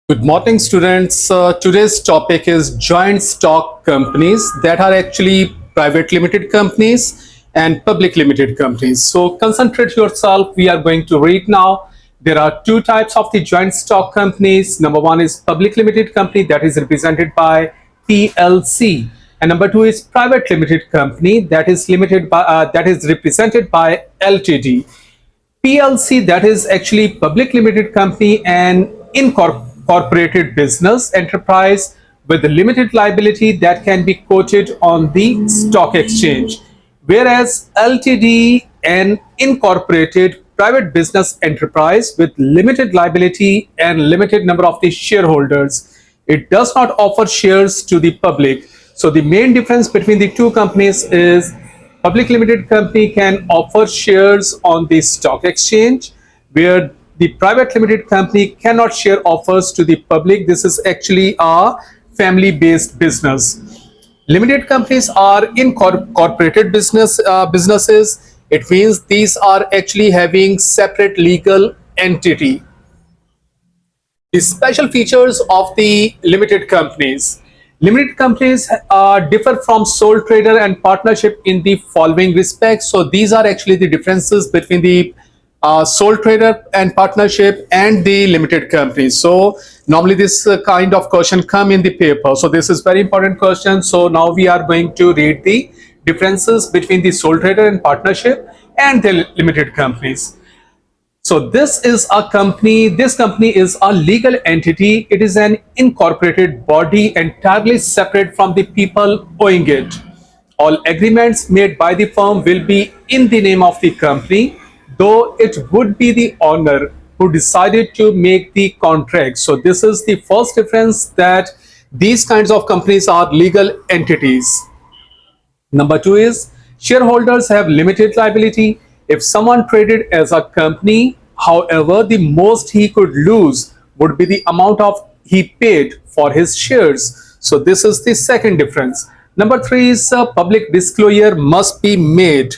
Good morning, students. Today's topic is joint stock companies that are actually private limited companies and public limited companies. So concentrate yourself. We are going to read now. There are two types of the joint stock companies. Number one is public limited company that is represented by PLC, and number two is private limited company that is represented by LTD. PLC, that is actually public limited company and incorporated business enterprise with limited liability that can be quoted on the stock exchange, whereas LTD, an incorporated private business enterprise with limited liability and limited number of the shareholders. It does not offer shares to the public. So the main difference between the two companies is public limited company can offer shares on the stock exchange, where the private limited company cannot share offers to the public. This is actually a family-based business. Limited companies are incorporated businesses. It means these are actually having separate legal entity. The special features of the limited companies. Limited companies differ from sole trader and partnership in the following respects. So these are actually the differences between the sole trader and partnership and the limited companies. So normally this kind of question come in the paper. So this is very important question. So now we are going to read the differences between the sole trader and partnership and the limited companies. So this is a company. This company is a legal entity. It is an incorporated body entirely separate from the people owing it. All agreements made by the firm will be in the name of the company, though it would be the owner who decided to make the contract. So this is the first difference, that these kinds of companies are legal entities. Number two is shareholders have limited liability. If someone traded as a company, however, the most he could lose would be the amount of he paid for his shares. So this is the second difference. Number three is public disclosure must be made.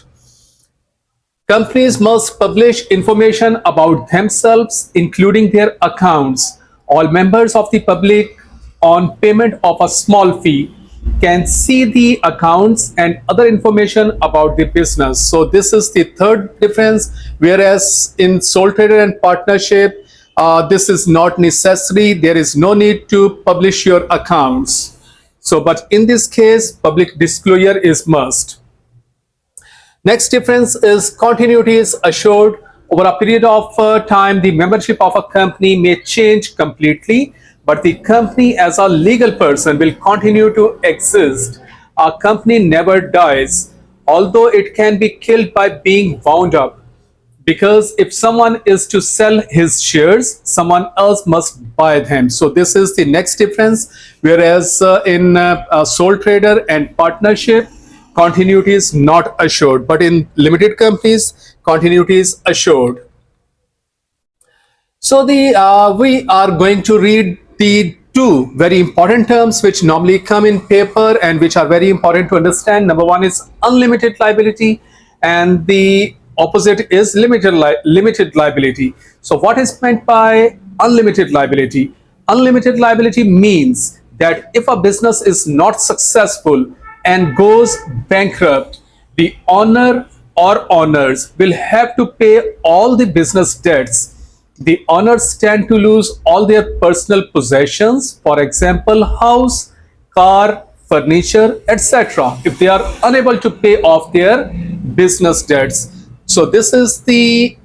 Companies must publish information about themselves, including their accounts. All members of the public, on payment of a small fee, can see the accounts and other information about the business. So this is the third difference, whereas in sole trader and partnership, this is not necessary. There is no need to publish your accounts. So but in this case, public disclosure is must. Next difference is continuity is assured. Over a period of time, the membership of a company may change completely, but the company as a legal person will continue to exist. A company never dies, although it can be killed by being wound up. Because if someone is to sell his shares, someone else must buy them. So this is the next difference. Whereas in sole trader and partnership, continuity is not assured, but in limited companies, continuity is assured. So we are going to read the two very important terms which normally come in paper and which are very important to understand. Number one is unlimited liability, and the opposite is limited liability. So what is meant by unlimited liability? Unlimited liability means that if a business is not successful and goes bankrupt, the owner or owners will have to pay all the business debts. The owners stand to lose all their personal possessions, for example, house, car, furniture, etc., if they are unable to pay off their business debts. So this is the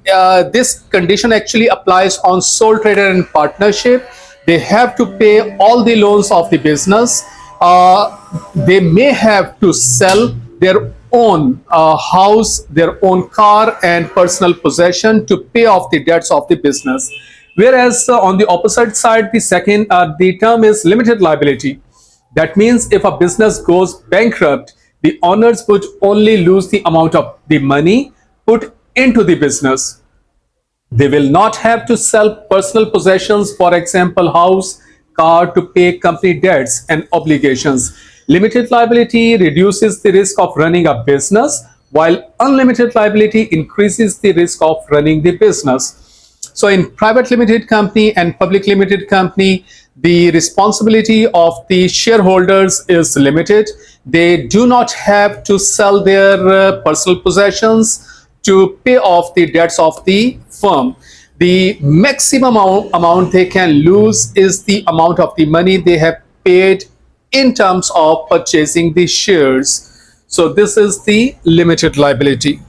this condition actually applies on sole trader and partnership. They have to pay all the loans of the business. They may have to sell their own house, their own car and personal possession to pay off the debts of the business. Whereas on the opposite side, the term is limited liability. That means if a business goes bankrupt, the owners would only lose the amount of the money put into the business. They will not have to sell personal possessions, for example, house, car, to pay company debts and obligations. Limited liability reduces the risk of running a business, while unlimited liability increases the risk of running the business. So in private limited company and public limited company, the responsibility of the shareholders is limited. They do not have to sell their personal possessions to pay off the debts of the firm. The maximum amount they can lose is the amount of the money they have paid in terms of purchasing the shares. So this is the limited liability.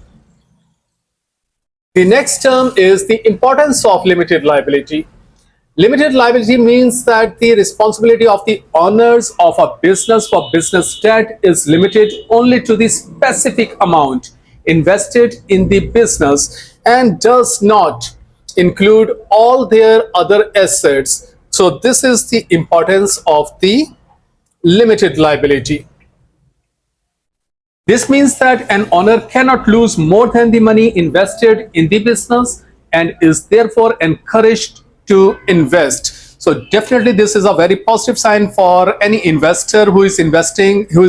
The next term is the importance of limited liability. Limited liability means that the responsibility of the owners of a business for business debt is limited only to the specific amount invested in the business and does not include all their other assets. So this is the importance of the limited liability. This means that an owner cannot lose more than the money invested in the business and is therefore encouraged to invest. So definitely this is a very positive sign for any investor who is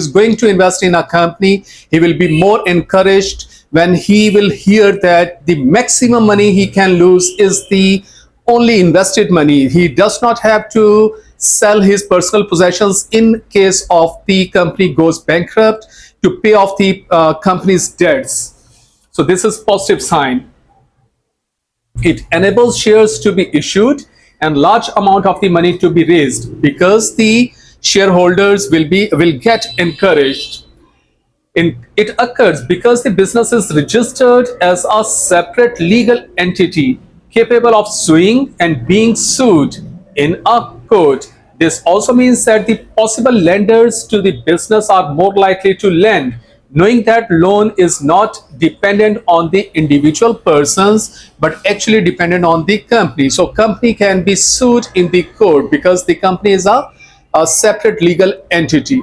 going to invest in a company. He will be more encouraged when he will hear that the maximum money he can lose is the only invested money. He does not have to sell his personal possessions in case of the company goes bankrupt to pay off the company's debts. So this is positive sign. It enables shares to be issued and large amount of the money to be raised because the shareholders will get encouraged. It occurs because the business is registered as a separate legal entity capable of suing and being sued in a court. This also means that the possible lenders to the business are more likely to lend, knowing that loan is not dependent on the individual persons but actually dependent on the company. So company can be sued in the court because the company is a separate legal entity.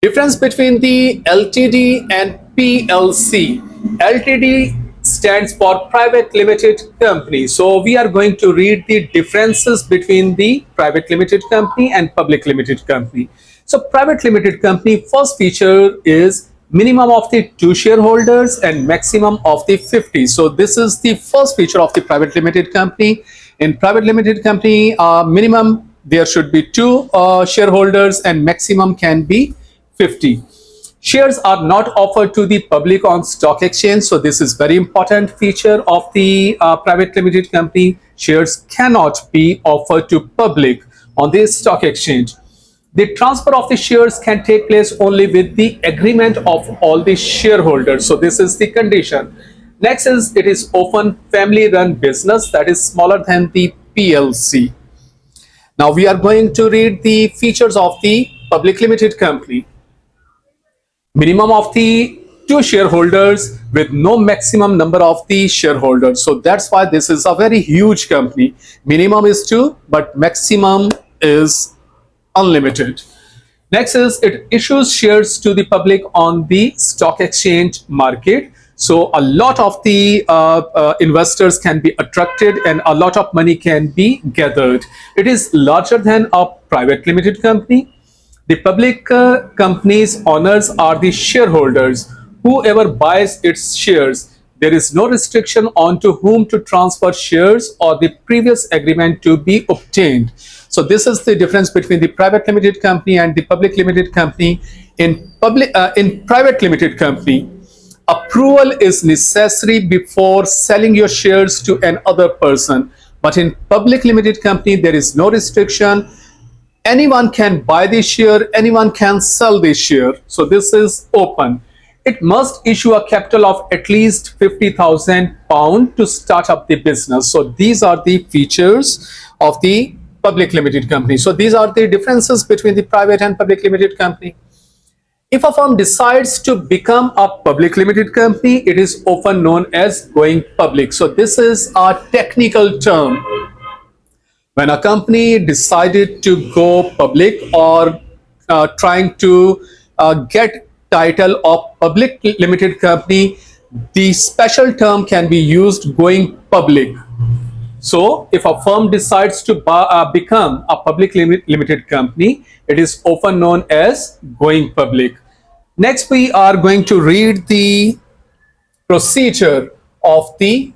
Difference between the LTD and PLC. LTD stands for Private Limited Company. So we are going to read the differences between the Private Limited Company and Public Limited Company. So Private Limited Company, first feature is minimum of the 2 shareholders and maximum of the 50. So this is the first feature of the Private Limited Company. In Private Limited Company, minimum there should be 2 shareholders and maximum can be 50. Shares are not offered to the public on stock exchange. So this is very important feature of the private limited company. Shares cannot be offered to public on the stock exchange. The transfer of the shares can take place only with the agreement of all the shareholders. So this is the condition. Next is it is often family run business that is smaller than the PLC. Now we are going to read the features of the public limited company. Minimum of the 2 shareholders with no maximum number of the shareholders. So that's why this is a very huge company. Minimum is 2, but maximum is unlimited. Next is it issues shares to the public on the stock exchange market. So a lot of the investors can be attracted and a lot of money can be gathered. It is larger than a private limited company. The public company's owners are the shareholders. Whoever buys its shares, there is no restriction on to whom to transfer shares or the previous agreement to be obtained. So this is the difference between the private limited company and the public limited company. In private limited company, approval is necessary before selling your shares to another person. But in public limited company, there is no restriction. Anyone can buy the share, anyone can sell the share. So this is open. It must issue a capital of at least £50,000 to start up the business. So these are the features of the public limited company. So these are the differences between the private and public limited company. If a firm decides to become a public limited company, it is often known as going public. So this is a technical term. When a company decided to go public or trying to get title of public limited company, the special term can be used going public. So if a firm decides to become a public limited company, it is often known as going public. Next, we are going to read the procedure of the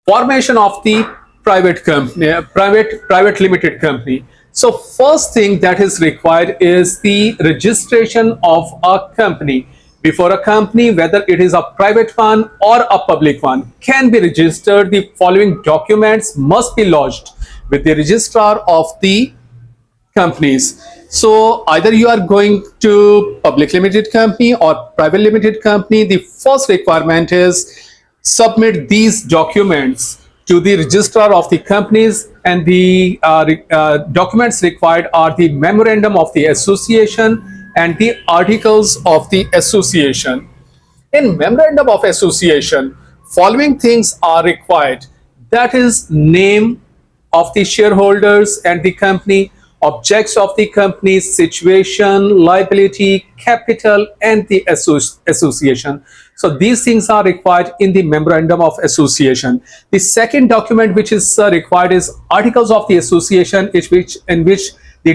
formation of the private company, private limited company. So first thing that is required is the registration of a company. Before a company, whether it is a private one or a public one, can be registered, the following documents must be lodged with the registrar of the companies. So either you are going to public limited company or private limited company, the first requirement is submit these documents to the registrar of the companies, and the documents required are the memorandum of the association and the articles of the association. In memorandum of association, following things are required. That is name of the shareholders and the company, objects of the company, situation, liability, capital, and the association. So these things are required in the memorandum of association. The second document which is required is articles of the association, in which the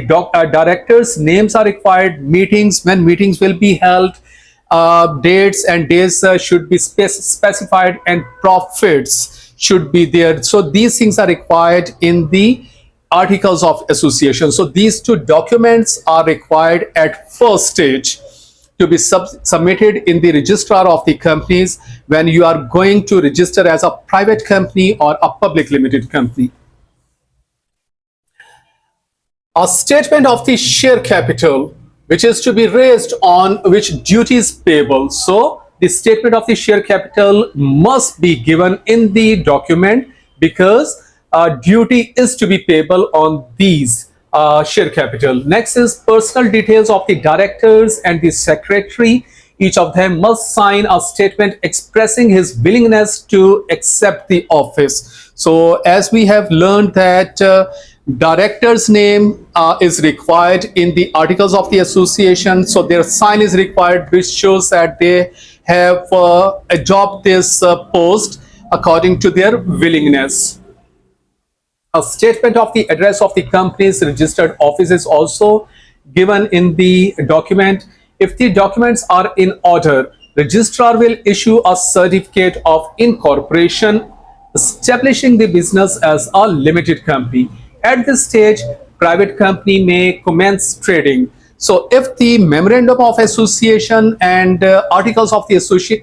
directors' names are required, meetings, when meetings will be held, dates and days should be specified, and profits should be there. So these things are required in the articles of association. So these two documents are required at first stage to be submitted in the registrar of the companies when you are going to register as a private company or a public limited company. A statement of the share capital, which is to be raised on which duties payable. So the statement of the share capital must be given in the document, because duty is to be payable on these share capital. Next is personal details of the directors and the secretary. Each of them must sign a statement expressing his willingness to accept the office. So as we have learned that director's name is required in the articles of the association, so their sign is required, which shows that they have adopted this post according to their willingness. A statement of the address of the company's registered office is also given in the document. If the documents are in order, registrar will issue a certificate of incorporation establishing the business as a limited company. At this stage, private company may commence trading. So if the memorandum of association and articles of the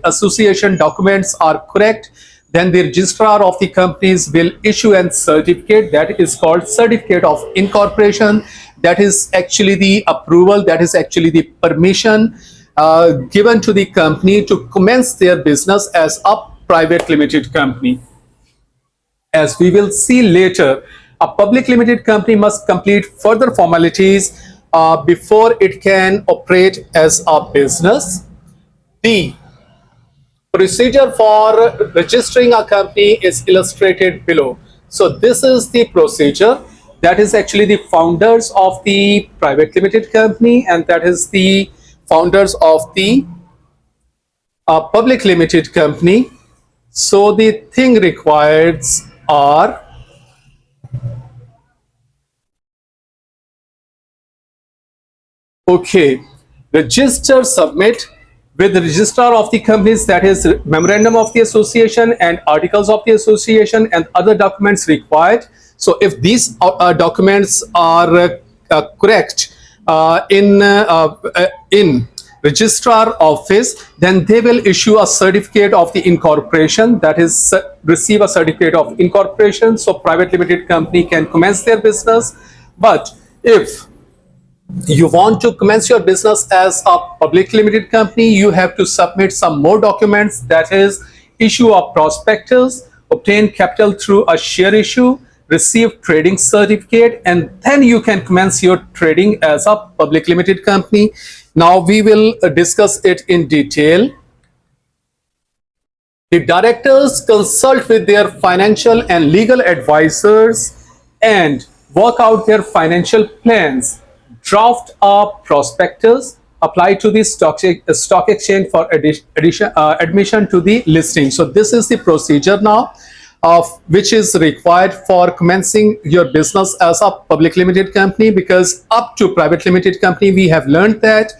association documents are correct, then the registrar of the companies will issue a certificate that is called certificate of incorporation. That is actually the approval, that is actually the permission given to the company to commence their business as a private limited company. As we will see later, a public limited company must complete further formalities before it can operate as a business. The procedure for registering a company is illustrated below. So this is the procedure. That is actually the founders of the private limited company, and that is the founders of the public limited company. So the thing required are okay, register, submit with the registrar of the companies, that is memorandum of the association and articles of the association and other documents required. So if these documents are correct in registrar office, then they will issue a certificate of the incorporation, that is receive a certificate of incorporation, so private limited company can commence their business. But if you want to commence your business as a public limited company, you have to submit some more documents, that is issue a prospectus, obtain capital through a share issue, receive trading certificate, and then you can commence your trading as a public limited company. Now we will discuss it in detail. The directors consult with their financial and legal advisors and work out their financial plans, draft a prospectus, apply to the stock exchange for admission to the listing. So this is the procedure now of which is required for commencing your business as a public limited company, because up to private limited company we have learned that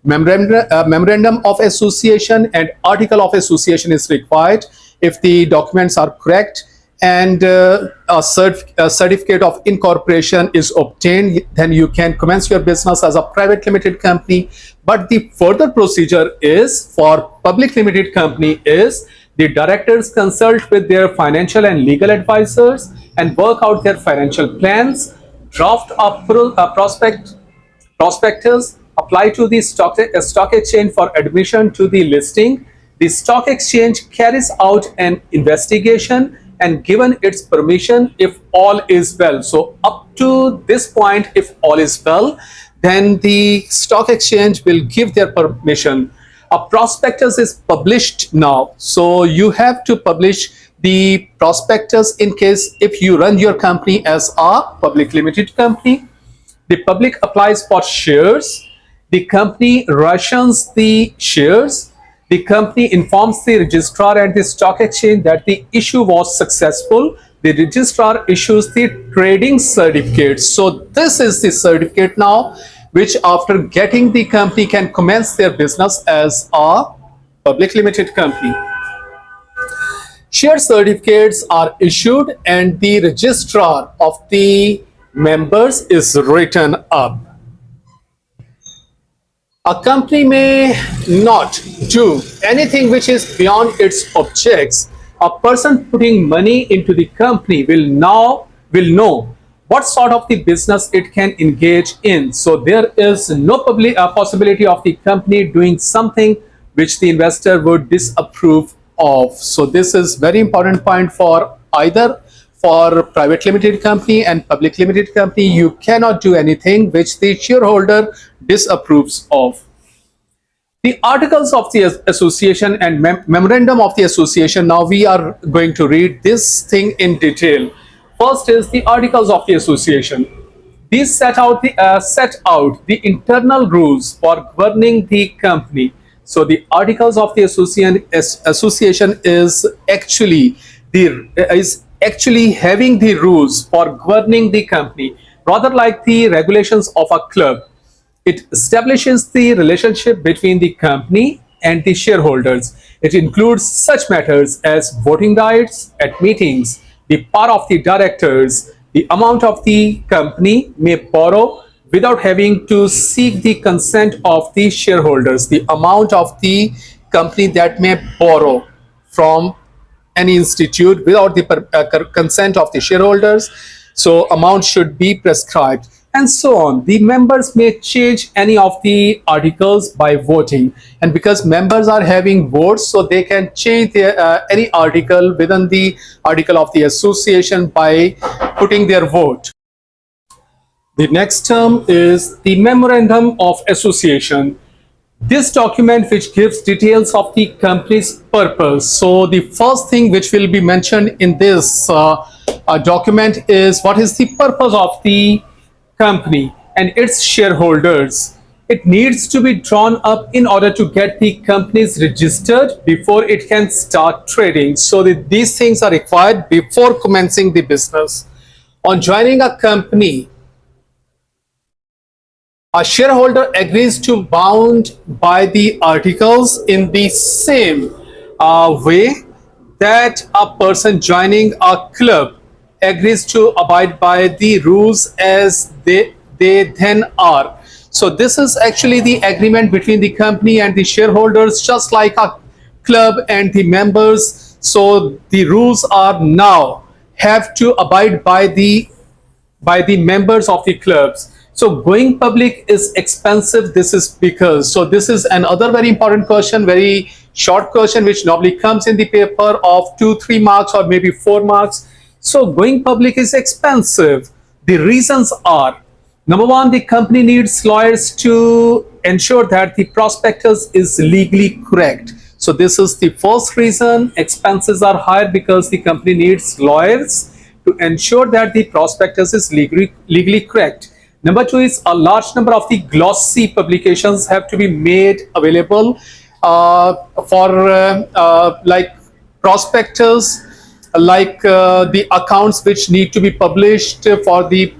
memorandum of association and article of association is required. If the documents are correct and a certificate of incorporation is obtained, then you can commence your business as a private limited company. But the further procedure is for public limited company is the directors consult with their financial and legal advisors and work out their financial plans, draft a prospectus, apply to the stock exchange for admission to the listing. The stock exchange carries out an investigation and given its permission if all is well. So up to this point, if all is well, then the stock exchange will give their permission. A prospectus is published now. So you have to publish the prospectus in case if you run your company as a public limited company. The public applies for shares. The company rations the shares. The company informs the registrar and the stock exchange that the issue was successful. The registrar issues the trading certificate. So this is the certificate now, which after getting the company can commence their business as a public limited company. Share certificates are issued and the registrar of the members is written up. A company may not do anything which is beyond its objects. A person putting money into the company will know what sort of the business it can engage in. So there is no possibility of the company doing something which the investor would disapprove of. So this is very important point for either for private limited company and public limited company. You cannot do anything which the shareholder disapproves of. The articles of the association and memorandum of the association. Now we are going to read this thing in detail. First is the articles of the association. These set out the internal rules for governing the company. So the articles of the association is actually having the rules for governing the company, rather like the regulations of a club. It establishes the relationship between the company and the shareholders. It includes such matters as voting rights at meetings, the power of the directors, the amount of the company may borrow without having to seek the consent of the shareholders, the amount of the company that may borrow from any institute without the consent of the shareholders. So amount should be prescribed and so on. The members may change any of the articles by voting, and because members are having votes, so they can change any article within the article of the association by putting their vote. The next term is the memorandum of association. This document which gives details of the company's purpose. So the first thing which will be mentioned in this document is what is the purpose of the company and its shareholders. It needs to be drawn up in order to get the companies registered before it can start trading. So these things are required before commencing the business. On joining a company, a shareholder agrees to bound by the articles in the same way that a person joining a club agrees to abide by the rules as they then are. So this is actually the agreement between the company and the shareholders, just like a club and the members. So the rules are now have to abide by the members of the clubs. So going public is expensive. This is because, so this is another very important question, very short question, which normally comes in the paper of 2-3 marks or maybe 4 marks. So going public is expensive. The reasons are, number one, the company needs lawyers to ensure that the prospectus is legally correct. So this is the first reason. Expenses are higher because the company needs lawyers to ensure that the prospectus is legally correct. Number two is a large number of the glossy publications have to be made available for like prospectus, like the accounts which need to be published for the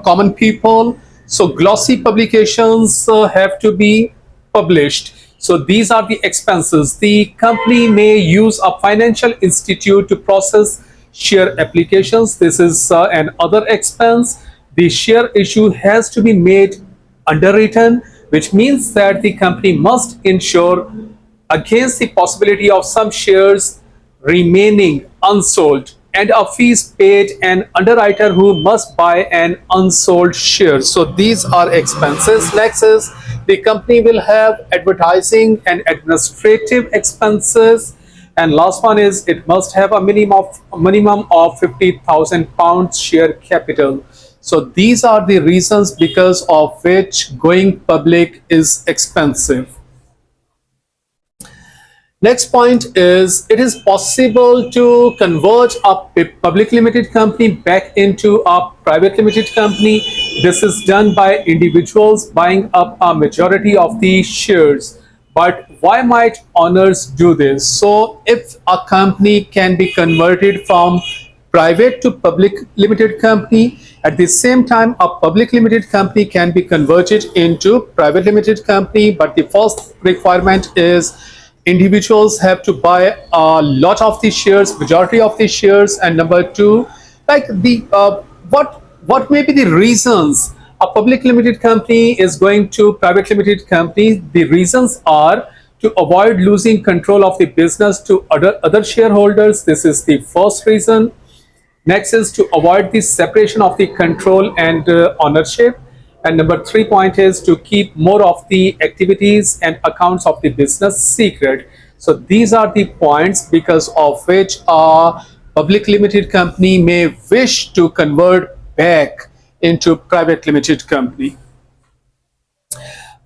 common people. So glossy publications have to be published. So these are the expenses. The company may use a financial institute to process share applications. This is an other expense. The share issue has to be made underwritten, which means that the company must ensure against the possibility of some shares remaining unsold, and a fees paid an underwriter who must buy an unsold share. So these are expenses. Next is the company will have advertising and administrative expenses. And last one is it must have a minimum of 50,000 pounds share capital. So these are the reasons because of which going public is expensive. Next point is it is possible to convert a public limited company back into a private limited company. This is done by individuals buying up a majority of the shares. But why might owners do this? So if a company can be converted from private to public limited company, at the same time a public limited company can be converted into private limited company, but the first requirement is individuals have to buy a lot of the shares, majority of the shares. And number two, like the what may be the reasons a public limited company is going to private limited company? The reasons are to avoid losing control of the business to other shareholders. This is the first reason. Next is to avoid the separation of the control and ownership. And number 3 point is to keep more of the activities and accounts of the business secret. So these are the points because of which a public limited company may wish to convert back into private limited company.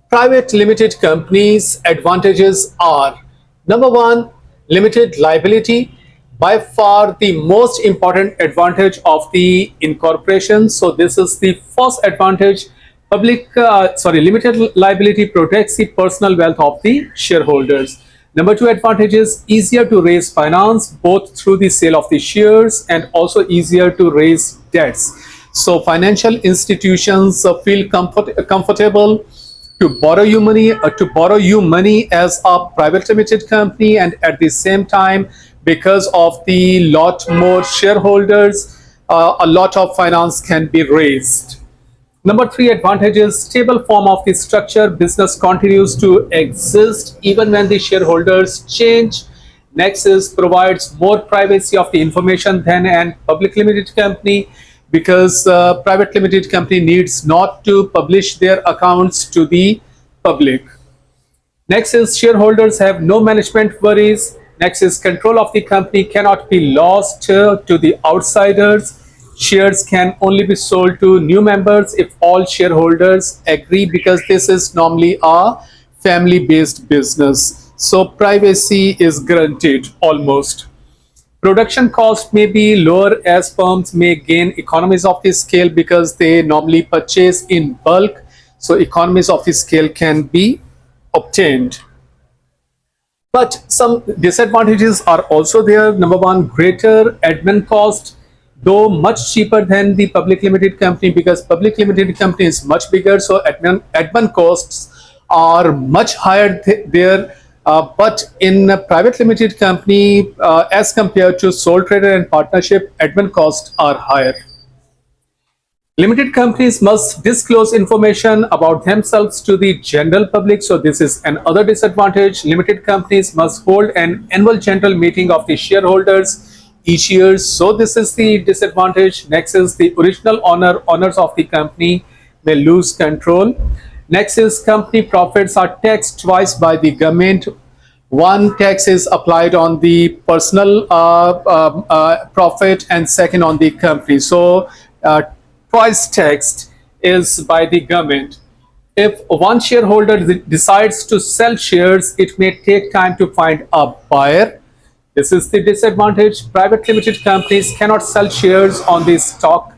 Private limited companies' advantages are: number one, limited liability. By far the most important advantage of the incorporation. So this is the first advantage. Limited liability protects the personal wealth of the shareholders. Number two advantage is easier to raise finance both through the sale of the shares and also easier to raise debts. So financial institutions feel comfortable to borrow you money as a private limited company, and at the same time, because of the lot more shareholders, a lot of finance can be raised. Number three advantage is stable form of the structure. Business continues to exist even when the shareholders change. Next is provides more privacy of the information than an public limited company, because private limited company needs not to publish their accounts to the public. Next is shareholders have no management worries. Next is control of the company cannot be lost to the outsiders. Shares can only be sold to new members if all shareholders agree, because this is normally a family-based business. So privacy is guaranteed almost. Production cost may be lower as firms may gain economies of the scale because they normally purchase in bulk. So economies of the scale can be obtained. But some disadvantages are also there. Number one, greater admin cost, though much cheaper than the public limited company, because public limited company is much bigger. So admin costs are much higher there. But in a private limited company, as compared to sole trader and partnership, admin costs are higher. Limited companies must disclose information about themselves to the general public. So this is another disadvantage. Limited companies must hold an annual general meeting of the shareholders each year. So this is the disadvantage. Next is the original owners of the company may lose control. Next is company profits are taxed twice by the government. One tax is applied on the personal profit, and second on the company. So twice taxed is by the government. If one shareholder decides to sell shares, it may take time to find a buyer. This is the disadvantage. Private limited companies cannot sell shares on the stock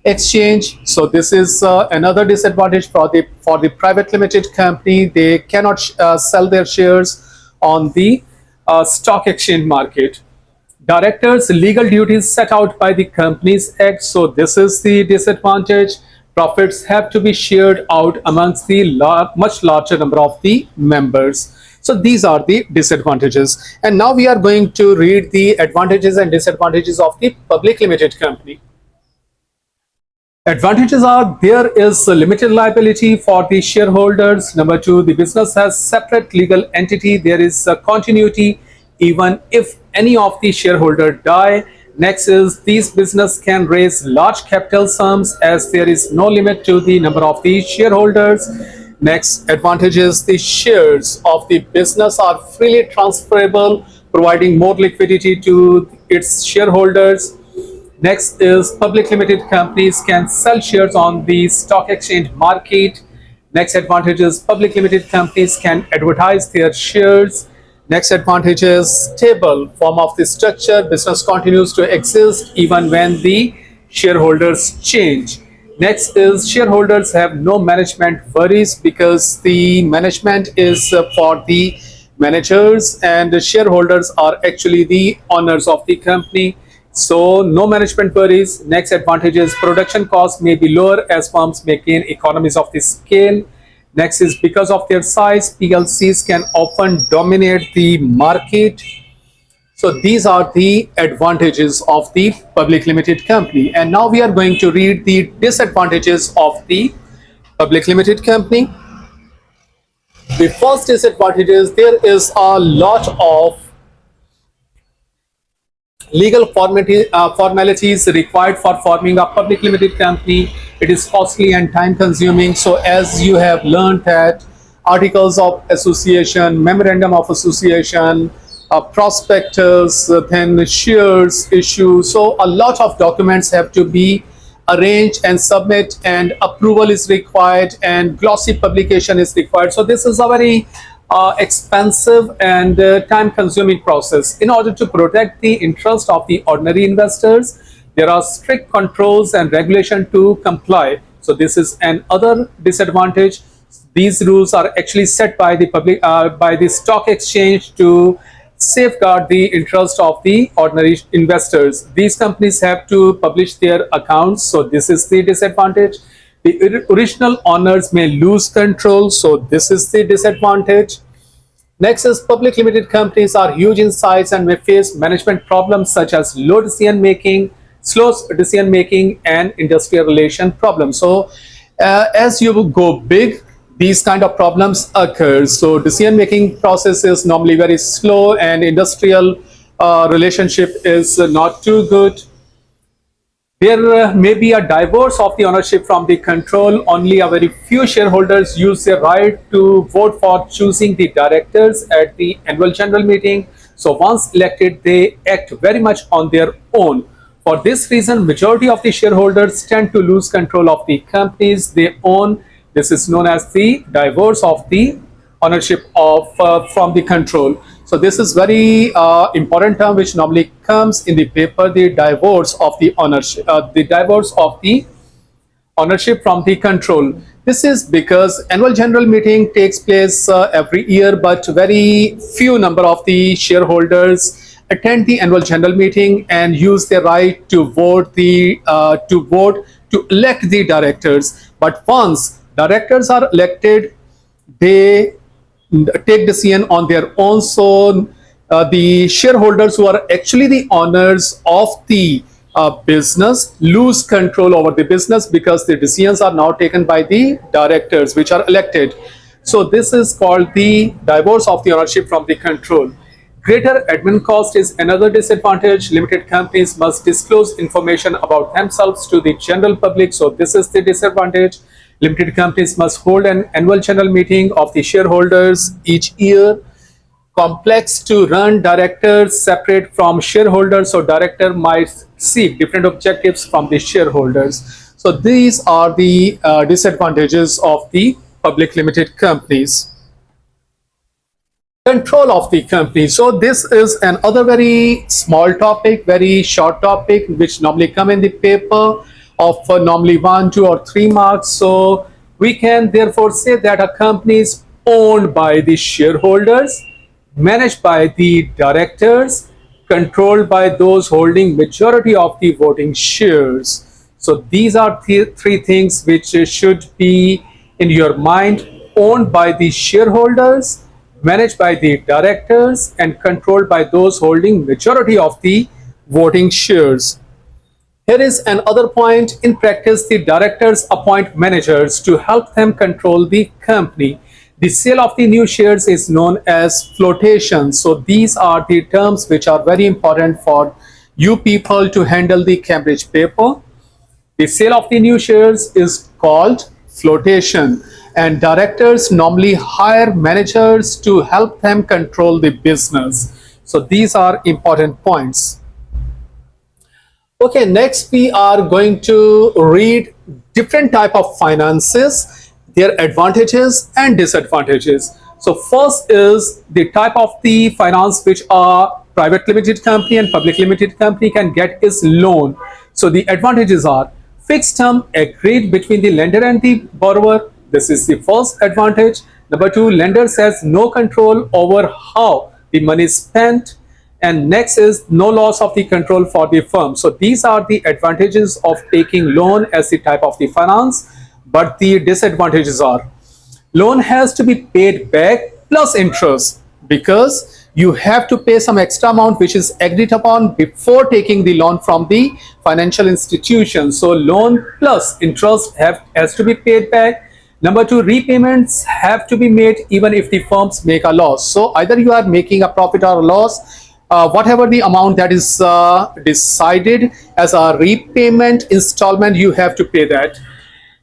exchange. So this is another disadvantage for the private limited company. They cannot sell their shares on the stock exchange market. Directors' legal duties set out by the Companies Act. So this is the disadvantage. profits have to be shared out amongst the much larger number of the members. So these are the disadvantages. And now we are going to read the advantages and disadvantages of the public limited company. Advantages are there is a limited liability for the shareholders. Number two, the business has separate legal entity. There is a continuity even if any of the shareholder die. Next is these business can raise large capital sums as there is no limit to the number of the shareholders. Next advantage is the shares of the business are freely transferable, providing more liquidity to its shareholders. Next is public limited companies can sell shares on the stock exchange market. Next advantage is public limited companies can advertise their shares. Next advantage is stable form of the structure. Business continues to exist even when the shareholders change. Next is shareholders have no management worries because the management is for the managers and the shareholders are actually the owners of the company. So no management worries. Next advantage is production costs may be lower as firms may gain economies of the scale. Next is because of their size, PLCs can often dominate the market. So these are the advantages of the public limited company. And now we are going to read the disadvantages of the public limited company. The first disadvantage is there is a lot of legal formalities required for forming a public limited company. It is costly and time consuming. So as you have learned that articles of association, memorandum of association, prospectus, then shares issue. So a lot of documents have to be arranged and submit, and approval is required, and glossy publication is required. So this is a very expensive and time consuming process. In order to protect the interest of the ordinary investors, there are strict controls and regulation to comply. So this is another disadvantage. These rules are actually set by the public by the stock exchange to safeguard the interest of the ordinary investors. These companies have to publish their accounts. So this is the disadvantage. The original owners may lose control. So this is the disadvantage. Next is public limited companies are huge in size and may face management problems such as slow decision making, and industrial relation problems. So as you go big, these kind of problems occur. So decision making process is normally very slow and industrial relationship is not too good. There may be a divorce of the ownership from the control. Only a very few shareholders use their right to vote for choosing the directors at the annual general meeting. So once elected, they act very much on their own. For this reason, majority of the shareholders tend to lose control of the companies they own. This is known as the divorce of the ownership of from the control. So this is very important term which normally comes in the paper, the divorce of the ownership, from the control. This is because annual general meeting takes place every year, but very few number of the shareholders attend the annual general meeting and use their right to vote to elect the directors. But once directors are elected, they take decision on their own. So the shareholders who are actually the owners of the business lose control over the business because the decisions are now taken by the directors which are elected. So this is called the divorce of the ownership from the control. Greater admin cost is another disadvantage. Limited companies must disclose information about themselves to the general public. So this is the disadvantage. Limited companies must hold an annual general meeting of the shareholders each year. Complex to run, directors separate from shareholders, so director might seek different objectives from the shareholders. So these are the disadvantages of the public limited companies. Control of the company. So this is another very small topic, very short topic, which normally come in the paper of normally 1, 2, or 3 marks. So we can therefore say that a company is owned by the shareholders, managed by the directors, controlled by those holding majority of the voting shares. So these are three things which should be in your mind: owned by the shareholders, managed by the directors, and controlled by those holding majority of the voting shares. Here is another point. In practice, the directors appoint managers to help them control the company. The sale of the new shares is known as flotation. So these are the terms which are very important for you people to handle the Cambridge paper. The sale of the new shares is called flotation, and directors normally hire managers to help them control the business. So these are important points. Okay, next we are going to read different type of finances, their advantages and disadvantages. So first is the type of the finance which a private limited company and public limited company can get is loan. So the advantages are fixed term agreed between the lender and the borrower. This is the first advantage. Number two, lenders has no control over how the money is spent. And next is no loss of the control for the firm. So these are the advantages of taking loan as the type of the finance, but the disadvantages are loan has to be paid back plus interest, because you have to pay some extra amount which is agreed upon before taking the loan from the financial institution. So loan plus interest has to be paid back. Number two, repayments have to be made even if the firms make a loss. So either you are making a profit or a loss, whatever the amount that is decided as a repayment installment, you have to pay that.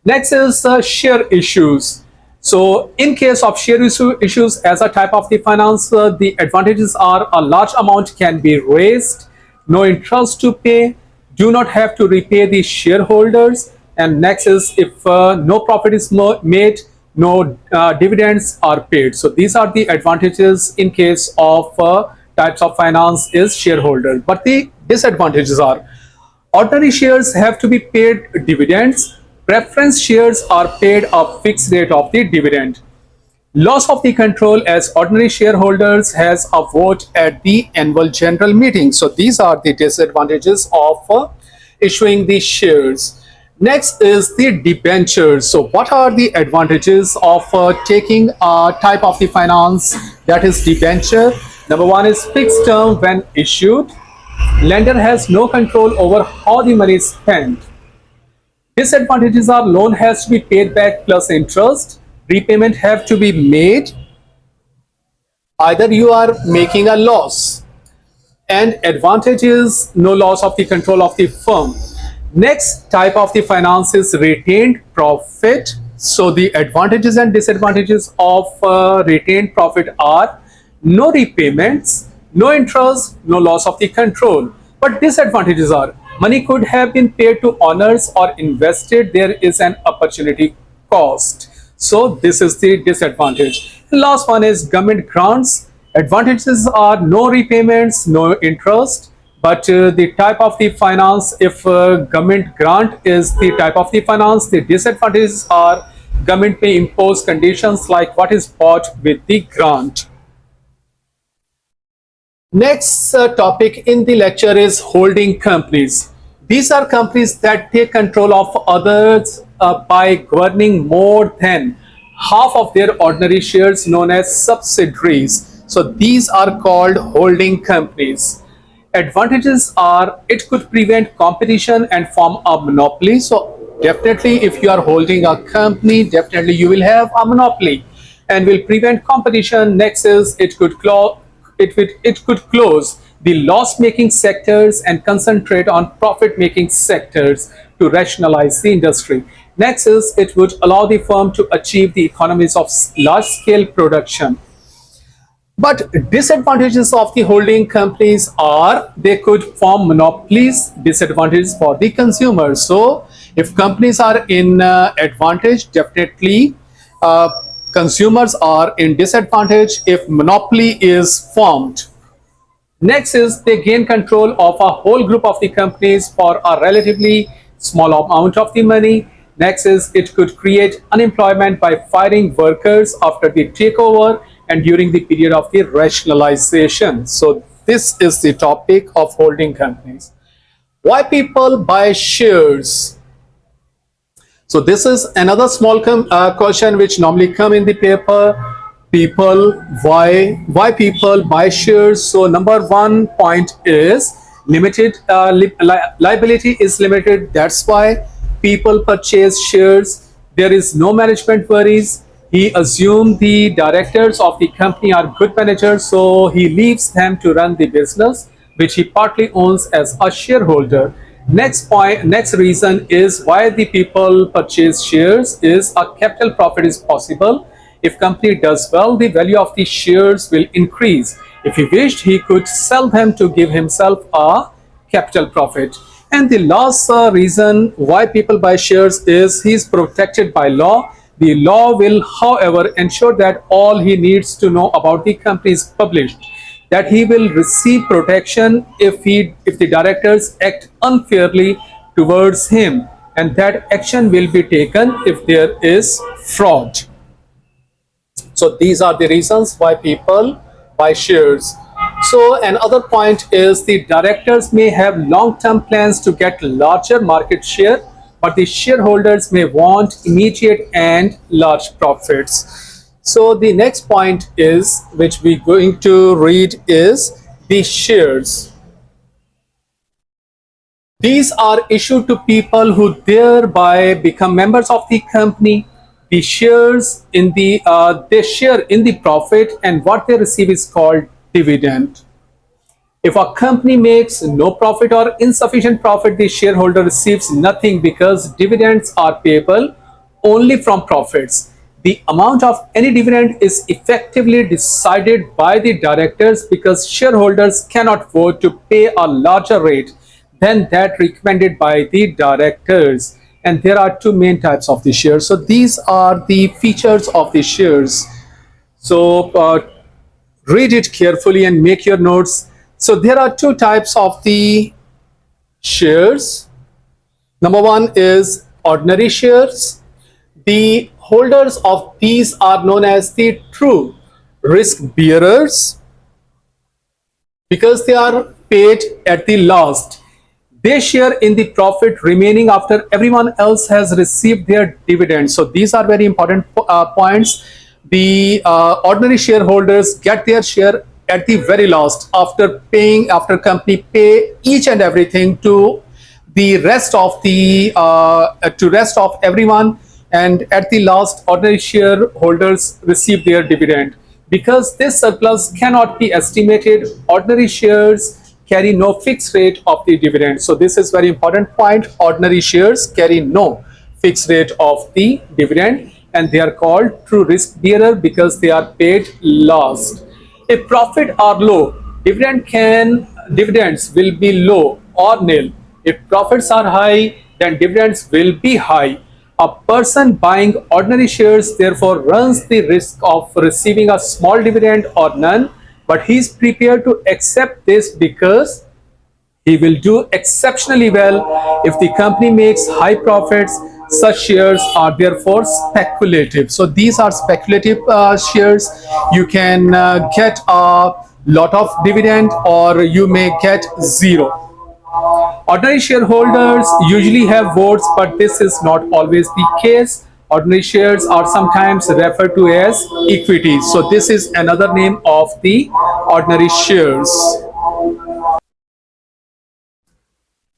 Next is share issues. So in case of share issues as a type of the finance, the advantages are a large amount can be raised, no interest to pay, do not have to repay the shareholders, and next is if no profit is made, no dividends are paid. So these are the advantages in case of types of finance is shareholder. But the disadvantages are ordinary shares have to be paid dividends. Preference shares are paid a fixed rate of the dividend. Loss of the control as ordinary shareholders has a vote at the annual general meeting. So these are the disadvantages of issuing the shares. Next is the debentures. So what are the advantages of taking a type of the finance that is debenture? Number one is fixed term when issued. Lender has no control over how the money is spent. Disadvantages are loan has to be paid back plus interest. Repayment have to be made. Either you are making a loss. And advantage is no loss of the control of the firm. Next type of the finance is retained profit. So the advantages and disadvantages of retained profit are no repayments, no interest, no loss of the control. But disadvantages are money could have been paid to owners or invested. There is an opportunity cost. So this is the disadvantage. The last one is government grants. Advantages are no repayments, no interest. But the type of the finance, if government grant is the type of the finance, the disadvantages are government may impose conditions like what is bought with the grant. Next topic in the lecture is holding companies. These are companies that take control of others by governing more than half of their ordinary shares, known as subsidiaries. So these are called holding companies. Advantages are it could prevent competition and form a monopoly. So definitely if you are holding a company, definitely you will have a monopoly and will prevent competition. Next is it could close the loss-making sectors and concentrate on profit-making sectors to rationalize the industry. Next is it would allow the firm to achieve the economies of large-scale production. But disadvantages of the holding companies are they could form monopolies, disadvantages for the consumers. So if companies are in advantage, definitely consumers are in disadvantage if monopoly is formed. Next is they gain control of a whole group of the companies for a relatively small amount of the money. Next is it could create unemployment by firing workers after the takeover and during the period of the rationalization. So this is the topic of holding companies. Why people buy shares? So this is another small question which normally come in the paper. People, why people buy shares? So number one point is limited liability is limited. That's why people purchase shares. There is no management worries. He assumed the directors of the company are good managers, so he leaves them to run the business, which he partly owns as a shareholder. Next reason is why the people purchase shares is a capital profit is possible. If company does well, the value of the shares will increase. If he wished, he could sell them to give himself a capital profit. And the last reason why people buy shares is he's protected by law. The law will, however, ensure that all he needs to know about the company is published, that he will receive protection if the directors act unfairly towards him, and that action will be taken if there is fraud. So these are the reasons why people buy shares. So another point is the directors may have long-term plans to get larger market share, but the shareholders may want immediate and large profits. So the next point is, which we're going to read, is the shares. These are issued to people who thereby become members of the company. The shares in they share in the profit, and what they receive is called dividend. If a company makes no profit or insufficient profit, the shareholder receives nothing because dividends are payable only from profits. The amount of any dividend is effectively decided by the directors because shareholders cannot vote to pay a larger rate than that recommended by the directors. And there are two main types of the shares. So these are the features of the shares. So read it carefully and make your notes. So there are two types of the shares. Number one is ordinary shares. The holders of these are known as the true risk bearers because they are paid at the last. They share in the profit remaining after everyone else has received their dividends. So these are very important points. The ordinary shareholders get their share at the very last after company pay each and everything to the rest of everyone, and at the last ordinary shareholders receive their dividend. Because this surplus cannot be estimated, ordinary shares carry no fixed rate of the dividend. So this is very important point. Ordinary shares carry no fixed rate of the dividend, and they are called true risk bearer because they are paid last. If profit are low, dividends will be low or nil. If profits are high, then dividends will be high. A person buying ordinary shares therefore runs the risk of receiving a small dividend or none, but he is prepared to accept this because he will do exceptionally well if the company makes high profits. Such shares are therefore speculative. So these are speculative shares. You can get a lot of dividend or you may get zero. Ordinary shareholders usually have votes, but this is not always the case. Ordinary shares are sometimes referred to as equities. So this is another name of the ordinary shares.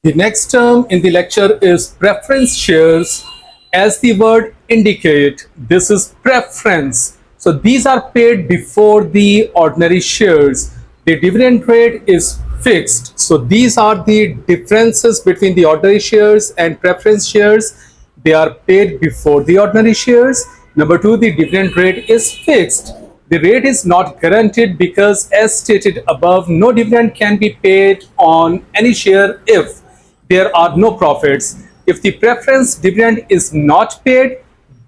The next term in the lecture is preference shares. As the word indicate, this is preference. So these are paid before the ordinary shares. The dividend rate is fixed. So these are the differences between the ordinary shares and preference shares. They are paid before the ordinary shares. Number two, the dividend rate is fixed. The rate is not guaranteed because, as stated above, no dividend can be paid on any share if there are no profits. If the preference dividend is not paid,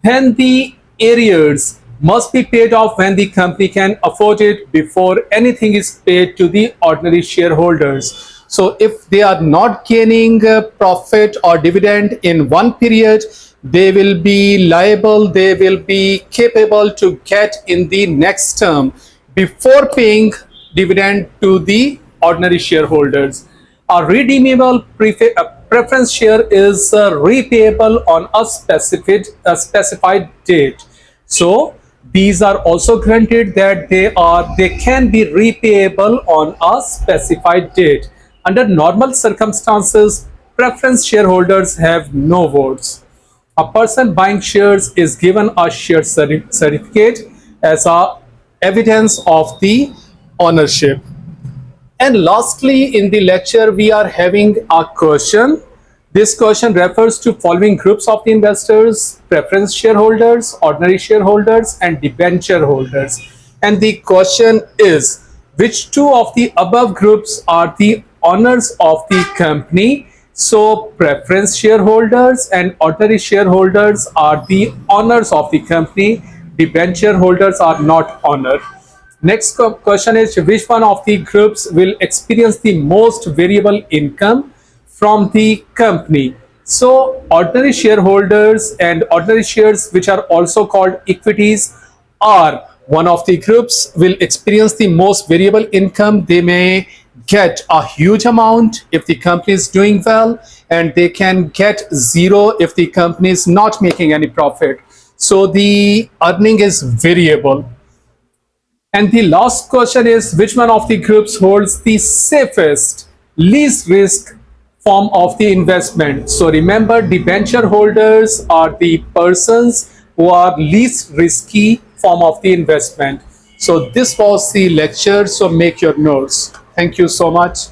then the arrears must be paid off when the company can afford it before anything is paid to the ordinary shareholders. So if they are not gaining profit or dividend in one period, they will be liable, they will be capable to get in the next term before paying dividend to the ordinary shareholders. A redeemable preference share is repayable on a specified date. So these are also granted that they can be repayable on a specified date. Under normal circumstances, preference shareholders have no votes. A person buying shares is given a share certificate as a evidence of the ownership. And lastly, in the lecture, we are having a question. This question refers to following groups of the investors: preference shareholders, ordinary shareholders, and debenture holders. And the question is, which two of the above groups are the owners of the company? So preference shareholders and ordinary shareholders are the owners of the company. Debenture holders are not owner. Next question is, which one of the groups will experience the most variable income from the company? So ordinary shareholders and ordinary shares, which are also called equities, are one of the groups will experience the most variable income. They may get a huge amount if the company is doing well, and they can get zero if the company is not making any profit. So the earning is variable. And the last question is, which one of the groups holds the safest, least risk form of the investment? So remember, debenture holders are the persons who are least risky form of the investment. So this was the lecture. So make your notes. Thank you so much.